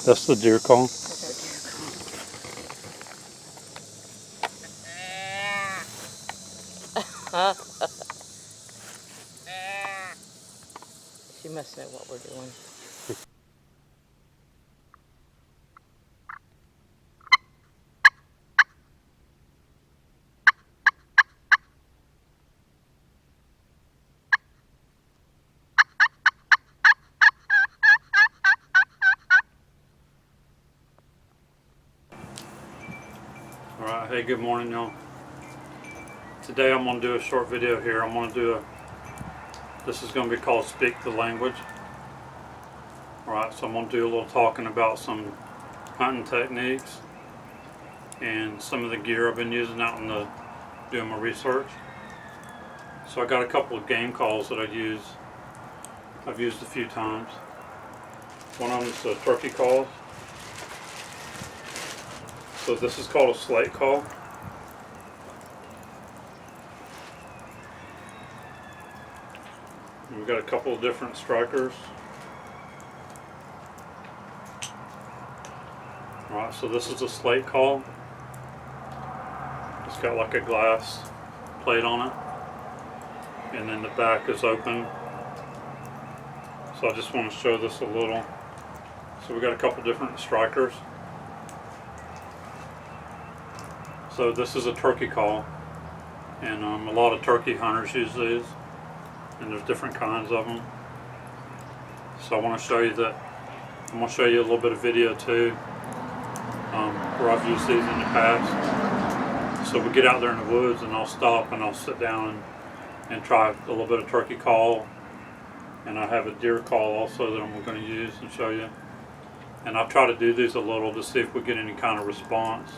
That's the deer call. She must know what we're doing. Alright, hey, good morning, y'all. Today I'm going to do a short video here. I'm going to do this is going to be called Speak the Language. Alright, so I'm going to do a little talking about some hunting techniques and some of the gear I've been using out in doing my research. So I got a couple of game calls that I've used a few times. One of them is a turkey call. So this is called a slate call. And we've got a couple of different strikers. Alright, so this is a slate call. It's got like a glass plate on it. And then the back is open. So I just want to show this a little. So we got a couple different strikers. So this is a turkey call, and a lot of turkey hunters use these, and there's different kinds of them. So I want to show you that. I'm going to show you a little bit of video too, where I've used these in the past. So we get out there in the woods, and I'll stop and I'll sit down and try a little bit of turkey call, and I have a deer call also that I'm going to use and show you. And I'll try to do these a little to see if we get any kind of response.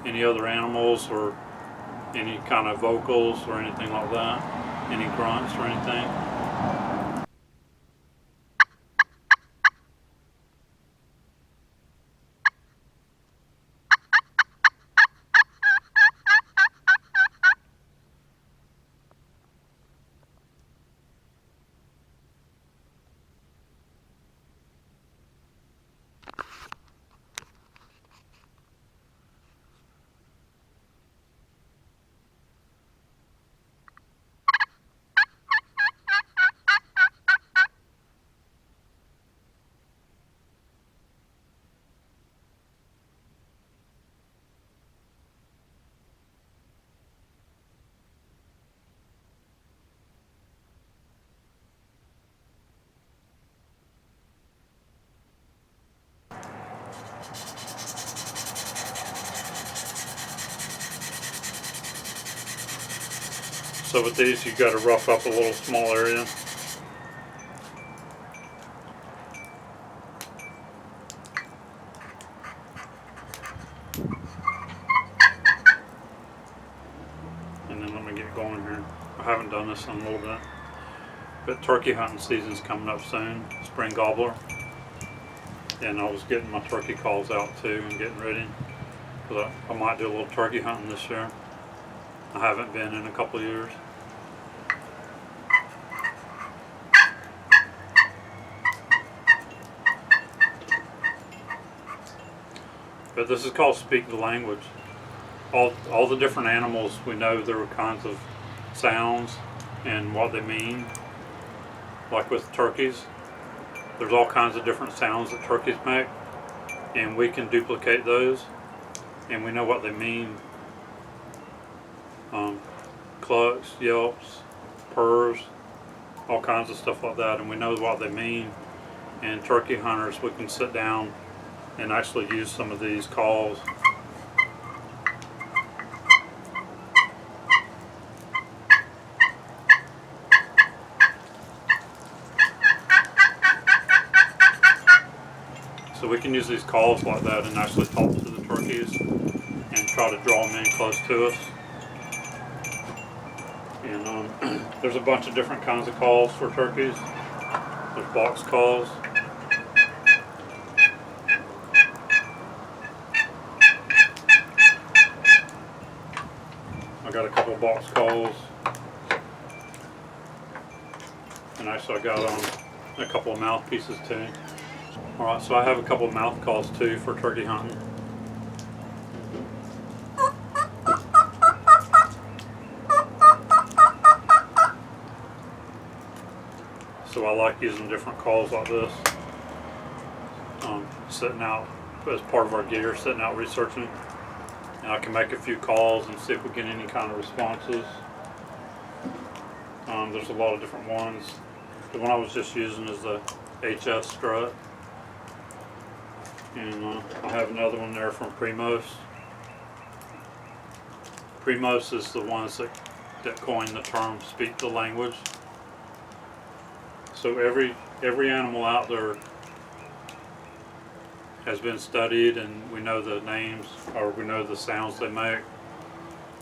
Any other animals or any kind of vocals or anything like that, any grunts or anything. So with these, you've got to rough up a little small area. And then let me get going here. I haven't done this in a little bit. But turkey hunting season's coming up soon, spring gobbler. And I was getting my turkey calls out too and getting ready. Because I might do a little turkey hunting this year. I haven't been in a couple of years. But this is called Speak the Language. All the different animals, we know there are kinds of sounds and what they mean. Like with turkeys, there's all kinds of different sounds that turkeys make, and we can duplicate those, and we know what they mean. Clucks, yelps, purrs, all kinds of stuff like that, and we know what they mean. And turkey hunters, we can sit down and actually use some of these calls. So we can use these calls like that and actually talk to the turkeys and try to draw them in close to us. And there's a bunch of different kinds of calls for turkeys. There's box calls. I got a couple of box calls. And actually I got a couple of mouthpieces too. Alright, so I have a couple of mouth calls too for turkey hunting. So I like using different calls like this. Sitting out as part of our gear, sitting out researching. And I can make a few calls and see if we get any kind of responses. There's a lot of different ones. The one I was just using is the HS strut. And I have another one there from Primos. Primos is the ones that coined the term speak the language. So every animal out there has been studied, and we know the names, or we know the sounds they make,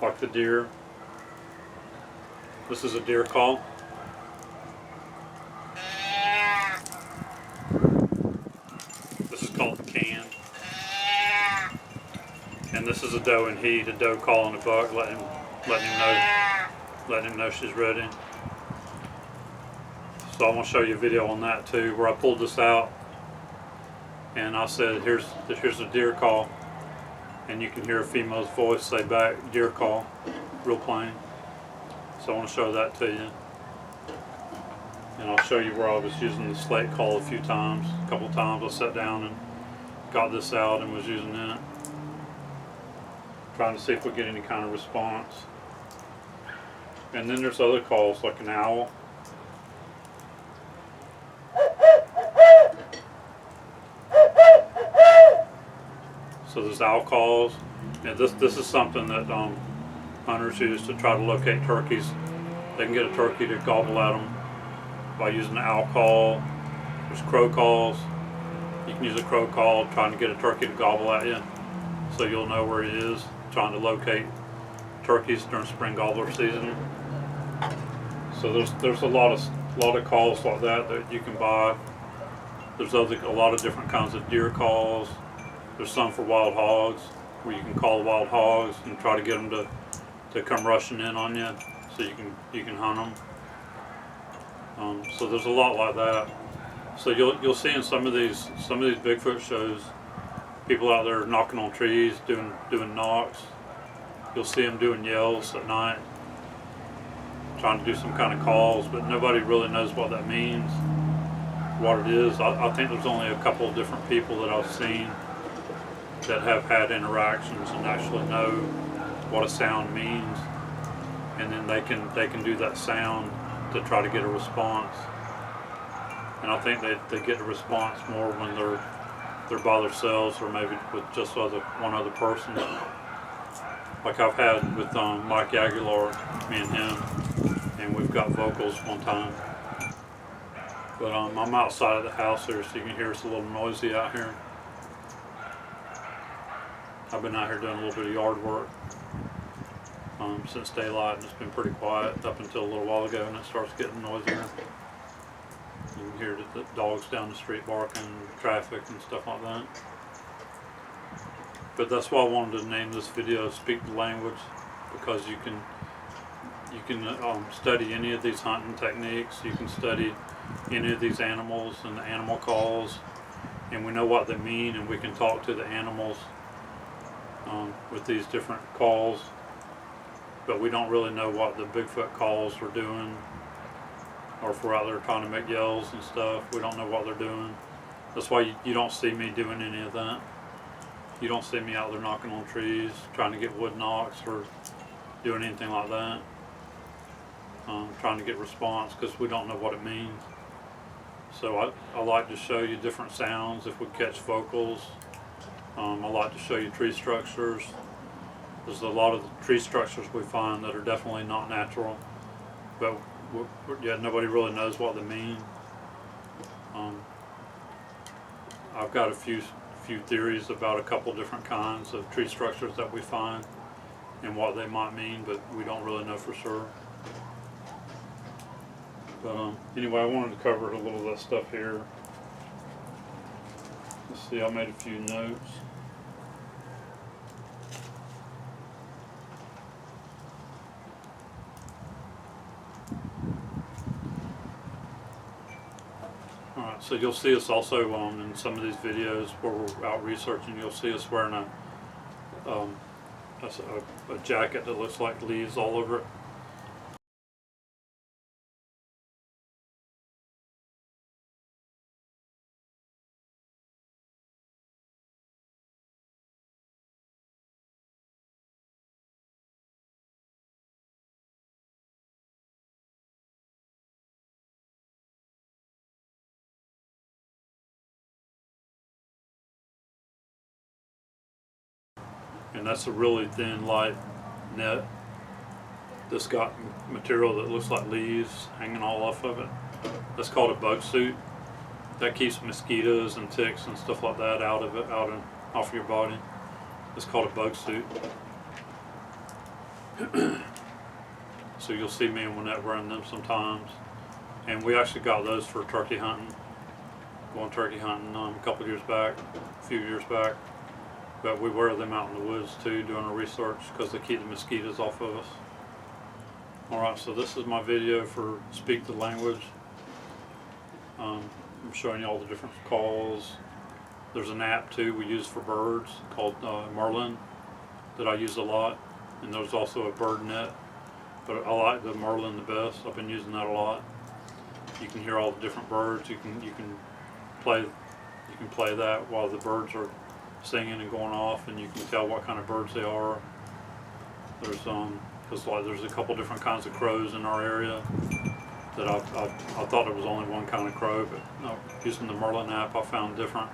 like the deer. This is a deer call. This is called the can. And this is a doe and heat, a doe calling a buck, letting him know she's ready. So I'm gonna show you a video on that too, where I pulled this out and I said, here's a deer call, and you can hear a female's voice say back, deer call, real plain. So I want to show that to you, and I'll show you where I was using the slate call a couple times. I sat down and got this out and was using it, trying to see if we get any kind of response. And then there's other calls like an owl. So there's owl calls, and this is something that hunters use to try to locate turkeys. They can get a turkey to gobble at them by using an owl call. There's crow calls. You can use a crow call trying to get a turkey to gobble at you, so you'll know where he is, trying to locate turkeys during spring gobbler season. So there's a lot of calls like that you can buy. There's a lot of different kinds of deer calls. There's some for wild hogs, where you can call the wild hogs and try to get them to come rushing in on you, so you can hunt them. So there's a lot like that. So you'll see in some of these Bigfoot shows, people out there knocking on trees, doing knocks. You'll see them doing yells at night, trying to do some kind of calls, but nobody really knows what that means, what it is. I think there's only a couple of different people that I've seen that have had interactions and actually know what a sound means, and then they can do that sound to try to get a response. And I think they get a response more when they're by themselves, or maybe with just one other person. Like I've had with Mike Aguilar, me and him, and we've got vocals one time. But I'm outside of the house here, so you can hear it's a little noisy out here. I've been out here doing a little bit of yard work since daylight, and it's been pretty quiet up until a little while ago, and it starts getting noisier. You can hear the dogs down the street barking, traffic and stuff like that. But that's why I wanted to name this video "Speak the Language," because you can study any of these hunting techniques. You can study any of these animals and the animal calls, and we know what they mean, and we can talk to the animals with these different calls, but we don't really know what the Bigfoot calls are doing, or if we're out there trying to make yells and stuff, we don't know what they're doing. That's why you don't see me doing any of that. You don't see me out there knocking on trees, trying to get wood knocks, or doing anything like that, trying to get response, because we don't know what it means. So I like to show you different sounds if we catch vocals. I like to show you tree structures. There's a lot of tree structures we find that are definitely not natural, but yet nobody really knows what they mean. I've got a few theories about a couple different kinds of tree structures that we find and what they might mean, but we don't really know for sure. But anyway, I wanted to cover a little of that stuff here. Let's see, I made a few notes. Alright, so you'll see us also in some of these videos where we're out researching, you'll see us wearing a jacket that looks like leaves all over it. And that's a really thin, light net that's got material that looks like leaves hanging all off of it. That's called a bug suit. That keeps mosquitoes and ticks and stuff like that out of it, off of your body. It's called a bug suit. So you'll see me and Wynette wearing them sometimes. And we actually got those for turkey hunting. Going turkey hunting a couple years back, a few years back. But we wear them out in the woods too, doing our research, because they keep the mosquitoes off of us. Alright, so this is my video for Speak the Language. I'm showing you all the different calls. There's an app too we use for birds called Merlin that I use a lot. And there's also a bird net. But I like the Merlin the best. I've been using that a lot. You can hear all the different birds. You can play that while the birds are singing and going off, and you can tell what kind of birds they are. There's because there's a couple different kinds of crows in our area that I thought it was only one kind of crow, but no, using the Merlin app I found different.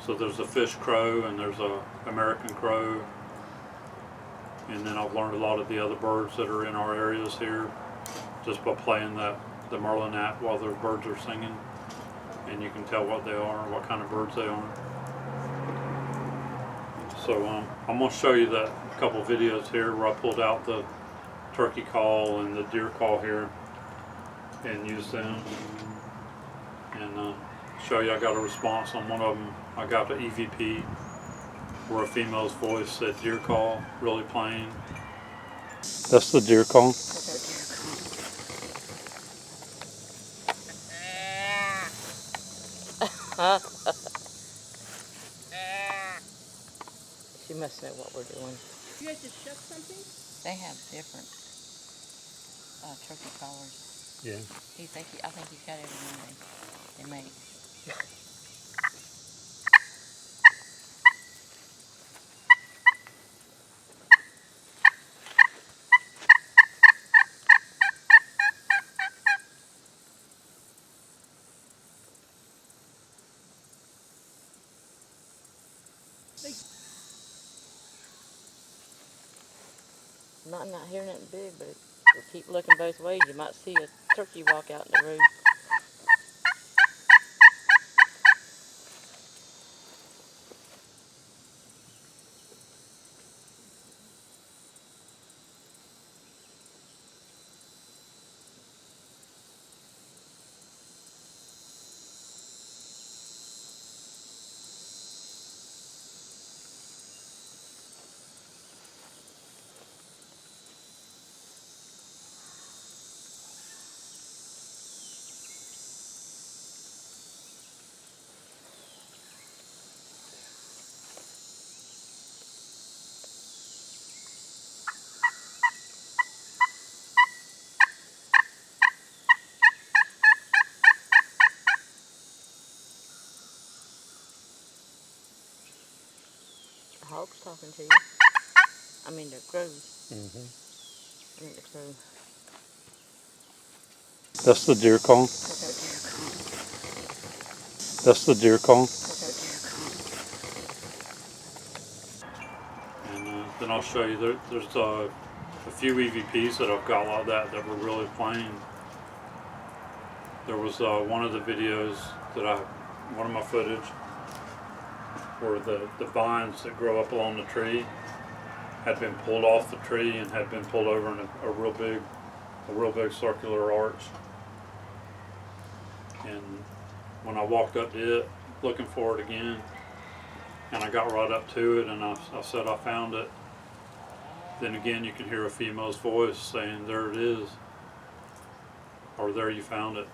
So there's a fish crow and there's a American crow, and then I've learned a lot of the other birds that are in our areas here just by playing the Merlin app while the birds are singing, and you can tell what they are, what kind of birds they are. So I'm going to show you that a couple of videos here where I pulled out the turkey call and the deer call here and used them, and show you I got a response on one of them. I got the EVP where a female's voice said deer call, really plain. That's the deer call. She must know what we're doing. You guys just shut something? They have different turkey collars. Yeah. I think he's got everything they make. I'm not hearing nothing big, but if you keep looking both ways, you might see a turkey walk out in the road. The hog's talking to you. I mean the crows. I mean the crow. That's the deer call. That's the deer call. And then I'll show you there's a few EVPs that I've got like that were really plain. There was one of the videos one of my footage where the vines that grow up along the tree had been pulled off the tree and had been pulled over in a real big circular arch. And when I walked up to it looking for it again, and I got right up to it and I said I found it, then again you can hear a female's voice saying there it is, or there you found it.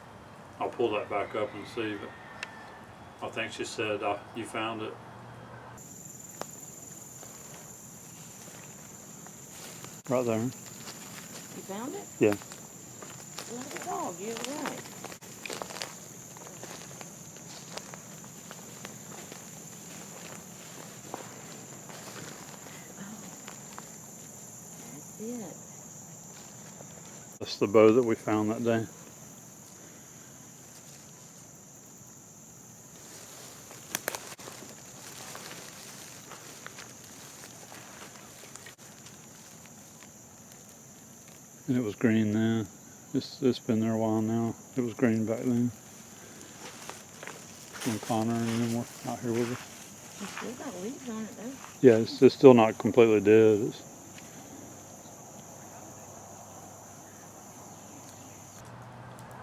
I'll pull that back up and see, but I think she said you found it. Right there. You found it? Yeah. Like a dog, you're right. That's it. That's the bow that we found that day. And it was green then. It's been there a while now. It was green back then. When Connor and them were out here with us. It's still got leaves on it though. Yeah, it's still not completely dead.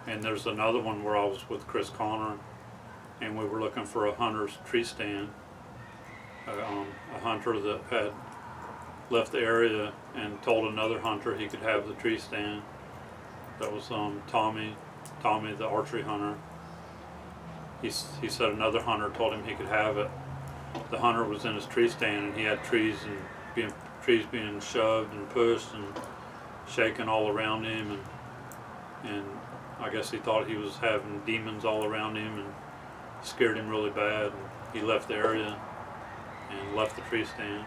And there's another one where I was with Chris Connor, and we were looking for a hunter's tree stand. A hunter that had left the area and told another hunter he could have the tree stand. That was Tommy, the archery hunter. He said another hunter told him he could have it. The hunter was in his tree stand and he had trees being shoved and pushed and shaken all around him, and I guess he thought he was having demons all around him and scared him really bad. And he left the area and left the tree stand.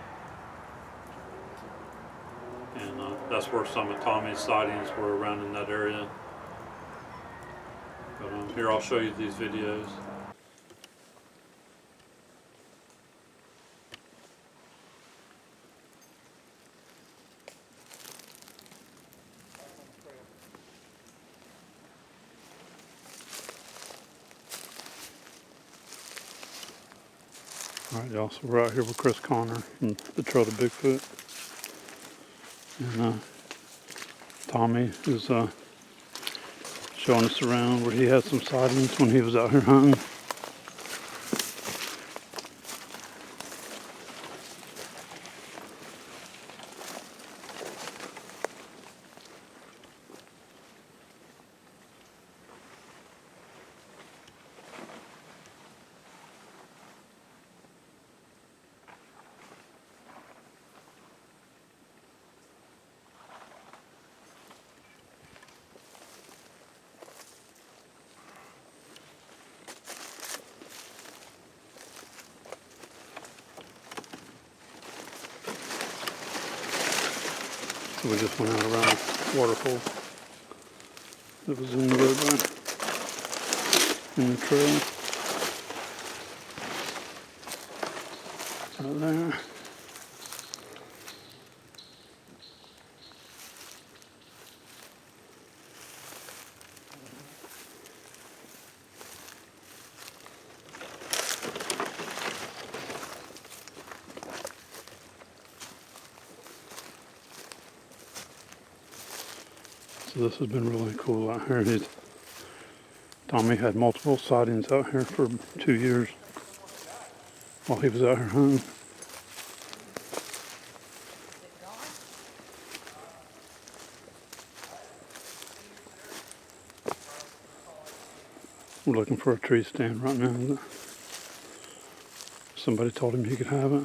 And that's where some of Tommy's sightings were, around in that area. But here, I'll show you these videos. Alright y'all, so we're out here with Chris Connor from the Trail to Bigfoot. And Tommy is showing us around where he had some sightings when he was out here hunting. So we just went out around the waterfall that was in the roadway, in the trail. Right there. So this has been really cool out here. Tommy had multiple sightings out here for 2 years while he was out here hunting. We're looking for a tree stand right now. Somebody told him he could have it.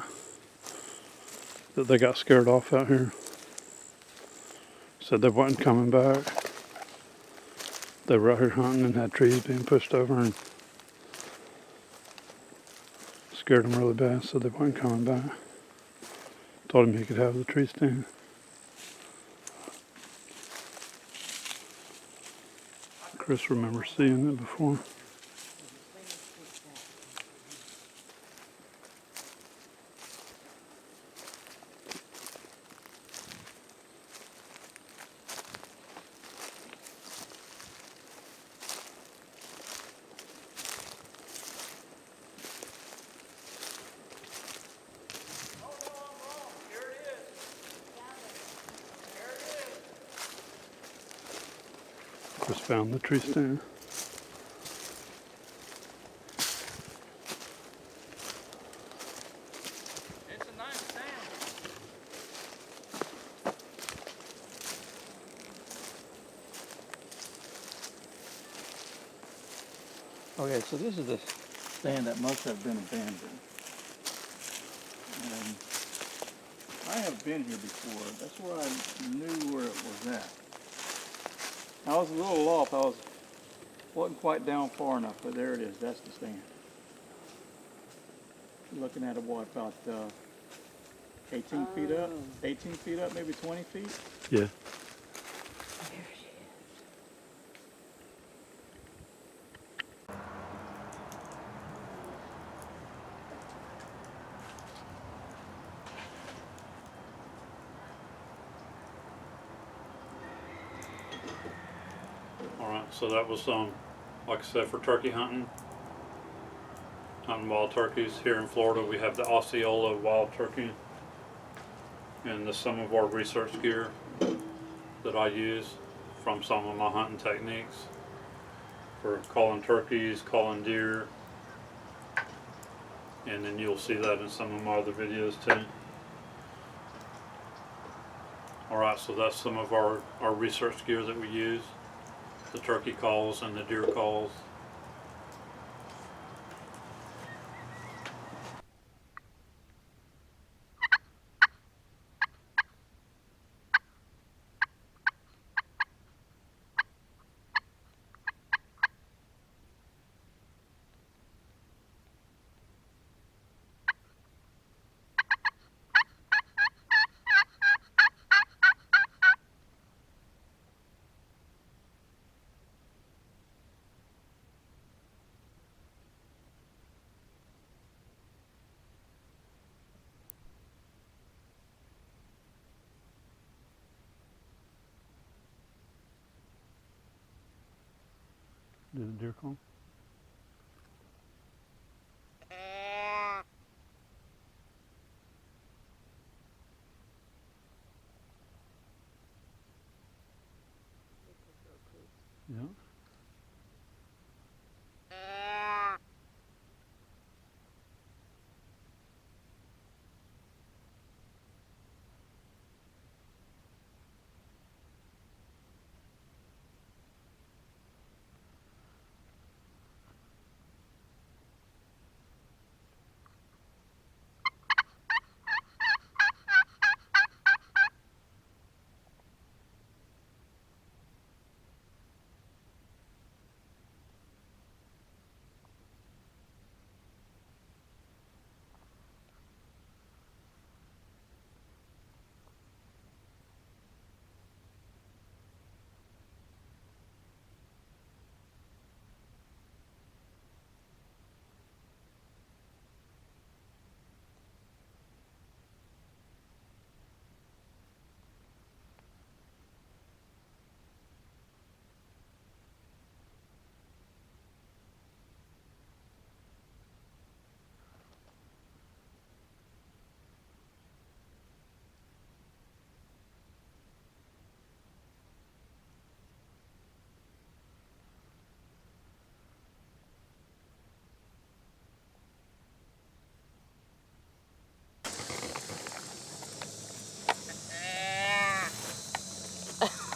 That they got scared off out here. Said they wasn't coming back. They were out here hunting and had trees being pushed over and scared them really bad, so they weren't coming back. Told him he could have the tree stand. Chris remembers seeing it before. Chris found the tree stand. It's a nice sound. Okay, so this is the stand that must have been abandoned. And I have been here before. That's where I knew where it was at. I was a little off. Wasn't quite down far enough, but there it is. That's the stand. Looking at it, what, about 18 feet up? 18 feet up, maybe 20 feet? Yeah. There she is. All right. So that was like I said, for turkey hunting wild turkeys here in Florida. We have the Osceola wild turkey, and this is some of our research gear that I use from some of my hunting techniques for calling turkeys, calling deer, and then you'll see that in some of my other videos too. Alright, so that's some of our research gear that we use. The turkey calls and the deer calls. Did the deer call? Yeah.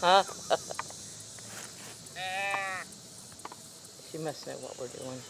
She must know what we're doing.